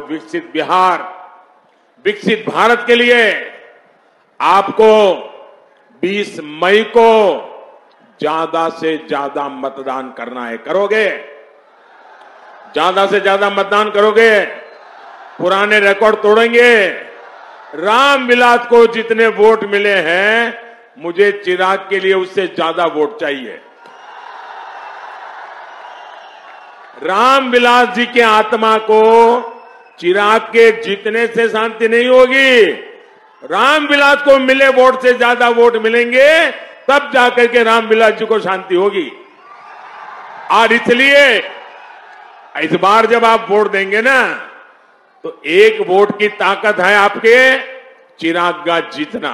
विकसित बिहार, विकसित भारत के लिए आपको 20 मई को ज्यादा से ज्यादा मतदान करना है। करोगे? ज्यादा से ज्यादा मतदान करोगे? पुराने रिकॉर्ड तोड़ेंगे? रामविलास को जितने वोट मिले हैं, मुझे चिराग के लिए उससे ज्यादा वोट चाहिए। रामविलास जी के आत्मा को चिराग के जीतने से शांति नहीं होगी। रामविलास को मिले वोट से ज्यादा वोट मिलेंगे, तब जाकर के रामविलास जी को शांति होगी। और इसलिए इस बार जब आप वोट देंगे ना, तो एक वोट की ताकत है आपके चिराग का जीतना,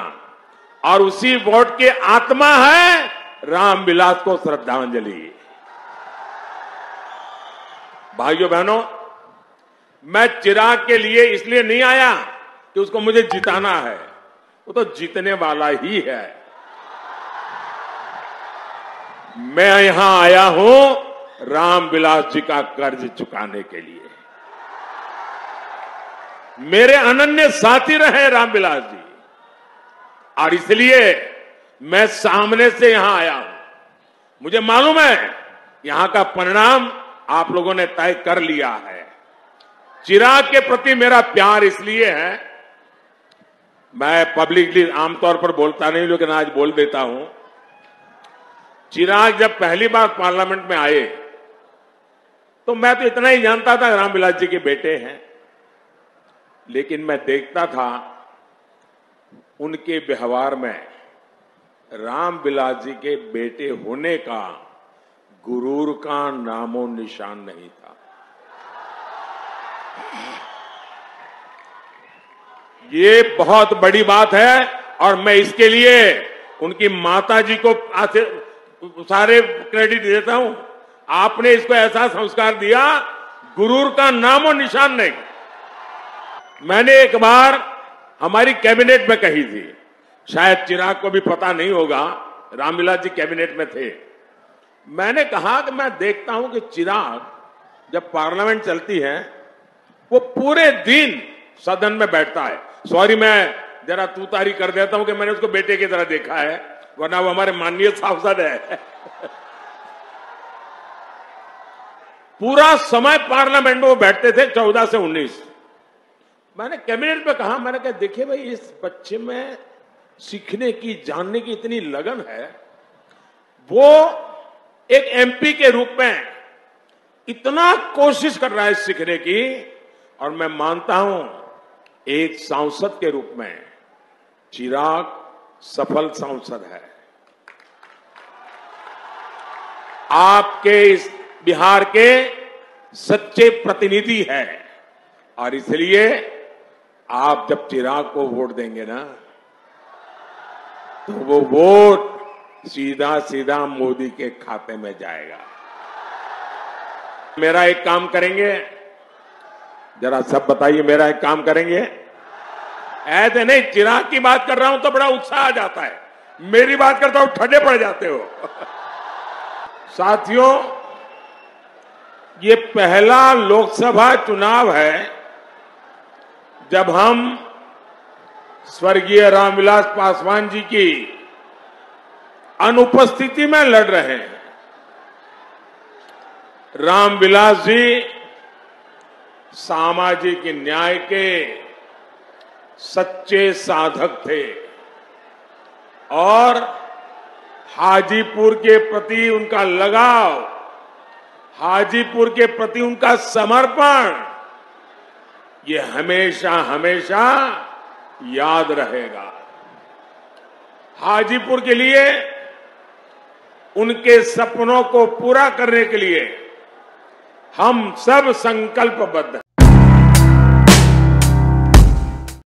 और उसी वोट की आत्मा है रामविलास को श्रद्धांजलि। भाइयों बहनों, मैं चिराग के लिए इसलिए नहीं आया कि उसको मुझे जिताना है, वो तो जीतने वाला ही है। मैं यहां आया हूं रामविलास जी का कर्ज चुकाने के लिए। मेरे अनन्य साथी रहे रामविलास जी, और इसलिए मैं सामने से यहां आया हूं। मुझे मालूम है यहां का परिणाम आप लोगों ने तय कर लिया है। चिराग के प्रति मेरा प्यार इसलिए है, मैं पब्लिकली आमतौर पर बोलता नहीं, लेकिन आज बोल देता हूं। चिराग जब पहली बार पार्लियामेंट में आए, तो मैं तो इतना ही जानता था रामविलास जी के बेटे हैं, लेकिन मैं देखता था उनके व्यवहार में रामविलास जी के बेटे होने का गुरूर का नामो निशान नहीं था। ये बहुत बड़ी बात है, और मैं इसके लिए उनकी माता जी को सारे क्रेडिट देता हूं। आपने इसको ऐसा संस्कार दिया, गुरूर का नामो निशान नहीं। मैंने एक बार हमारी कैबिनेट में कही थी, शायद चिराग को भी पता नहीं होगा, रामविलास जी कैबिनेट में थे। मैंने कहा कि मैं देखता हूं कि चिराग जब पार्लियामेंट चलती है, वो पूरे दिन सदन में बैठता है। सॉरी, मैं जरा तूतारी कर देता हूं कि मैंने उसको बेटे की तरह देखा है, वरना वो हमारे माननीय सांसद है। पूरा समय पार्लियामेंट में वो बैठते थे, 14 से 19। मैंने कैबिनेट में कहा, मैंने कहा देखिए भाई, इस बच्चे में सीखने की, जानने की इतनी लगन है, वो एक एमपी के रूप में इतना कोशिश कर रहा है सीखने की, और मैं मानता हूं एक सांसद के रूप में चिराग सफल सांसद है। आपके इस बिहार के सच्चे प्रतिनिधि है, और इसलिए आप जब चिराग को वोट देंगे ना, तो वो वोट सीधा सीधा मोदी के खाते में जाएगा। मेरा एक काम करेंगे, जरा सब बताइए, मेरा एक काम करेंगे? ऐसे नहीं, चिराग की बात कर रहा हूं तो बड़ा उत्साह आ जाता है, मेरी बात करता हूं ठंडे पड़ जाते हो। साथियों, ये पहला लोकसभा चुनाव है जब हम स्वर्गीय रामविलास पासवान जी की अनुपस्थिति में लड़ रहे हैं। रामविलास जी सामाजिक न्याय के सच्चे साधक थे, और हाजीपुर के प्रति उनका लगाव, हाजीपुर के प्रति उनका समर्पण, ये हमेशा हमेशा याद रहेगा। हाजीपुर के लिए, उनके सपनों को पूरा करने के लिए हम सब संकल्पबद्ध हैं।